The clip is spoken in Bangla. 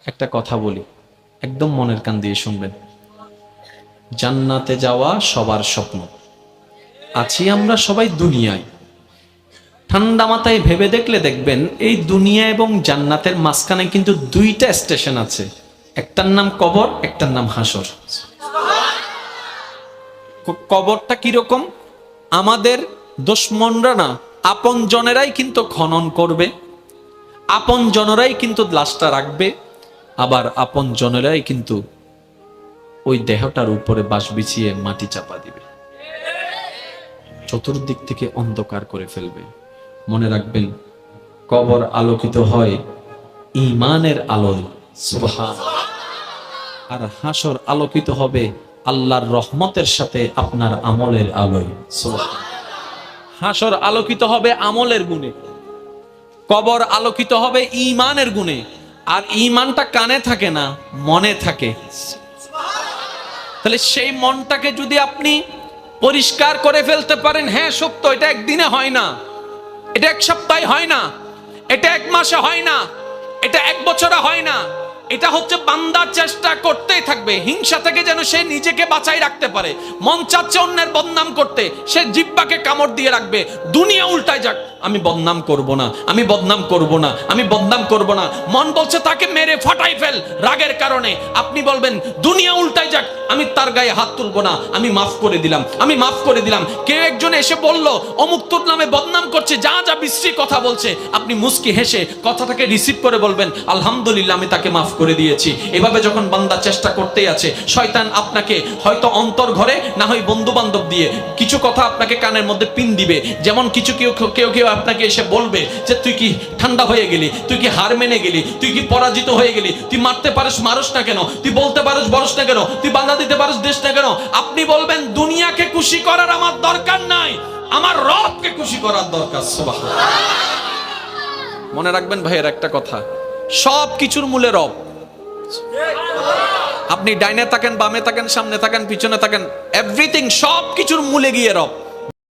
একটা কথা বলি, একদম মনের কান দিয়ে শুনবেন। জান্নাতে যাওয়া সবার স্বপ্ন। আছি আমরা সবাই দুনিয়ায়। ঠান্ডা মাথায় ভেবে দেখলে দেখবেন এই দুনিয়া এবং জান্নাতের মাঝখানে কিন্তু দুইটা স্টেশন আছে। একটার নাম কবর, একটার নাম হাসর। কবরটা কিরকম? আমাদের দুশমনরা না, আপন জনেরাই কিন্তু খনন করবে, আপন জনেরাই কিন্তু লাশটা রাখবে, আবার আপন জনেরাই কিন্তু ওই দেহটার উপরে বাঁশ বিছিয়ে মাটি চাপা দিবে, চতুর্দিক থেকে অন্ধকার করে ফেলবে। মনে রাখবেন, কবর আলোকিত হয় ঈমানের আলোয়, সুবহানাল্লাহ। আর হাসর আলোকিত হবে আল্লাহর রহমতের সাথে আপনার আমলের আলোয়, সুবহানাল্লাহ। হাসর আলোকিত হবে আমলের গুণে, কবর আলোকিত হবে ঈমানের গুণে। আর ঈমানটা কানে থাকে না, মনে থাকে। তাহলে সেই মনটাকে যদি আপনি পরিষ্কার করে ফেলতে পারেন, হ্যাঁ সত্য, এটা একদিনে হয় না, এটা এক সপ্তাহে হয় না, এটা এক মাসে হয় না, এটা এক বছরে হয় না। এটা হচ্ছে বান্দা চেষ্টা করতেই থাকবে, হিংসা থেকে যেন সে নিজেকে বাঁচাই রাখতে পারে। মন চাচ্ছে অন্যের বদনাম করতে, সে জিহ্বাকে কামড় দিয়ে রাখবে। দুনিয়া উল্টায় যাক, আমি বদনাম করব না, আমি বদনাম করব না, আমি বদনাম করব না। মন বলছে তাকে মেরে ফাটাই ফেল রাগের কারণে। আপনি বলবেন দুনিয়া উল্টায় যাক, আমি তার গায়ে হাত তুলব না, আমি মাফ করে দিলাম, আমি মাফ করে দিলাম। কেউ একজন এসে বলল অমুক তোর নামে বদনাম করছে, যা যা বিশ্রী কথা বলছে, আপনি মুস্কি হেসে কথাটাকে রিসিভ করে বলবেন আলহামদুলিল্লাহ, আমি তাকে মাফ করে দিয়েছি। এভাবে যখন বান্দা চেষ্টা করতেই আছে, শয়তান আপনাকে হয়তো অন্তর ঘরে, না হয় বন্ধু বান্ধব দিয়ে কিছু কথা আপনাকে কানের মধ্যে পিন দিবে। যেমন কিছু কেউ কেউ কেউ আপনাকে এসে বলবে যে তুই কি ঠান্ডা হয়ে গেলি, তুই কি হার মেনে গেলি, তুই কি পরাজিত হয়ে গেলি, তুই মারতে পারিস মারস না কেন, তুই বলতে পারিস বলস না কেন, তুই বাধা দিতে পারিস দেশ না কেন। আপনি বলবেন দুনিয়াকে খুশি করার আমার দরকার নাই, আমার রবকে খুশি করার দরকার। সুবহানাল্লাহ। মনে রাখবেন ভাইয়ের একটা কথা, সব কিছুর মূলে রব। আপনি ডাইনে থাকেন, বামে থাকেন, সামনে থাকেন, পিছনে থাকেন, এভরিথিং, সব কিছুর মূলে গিয়ে রব।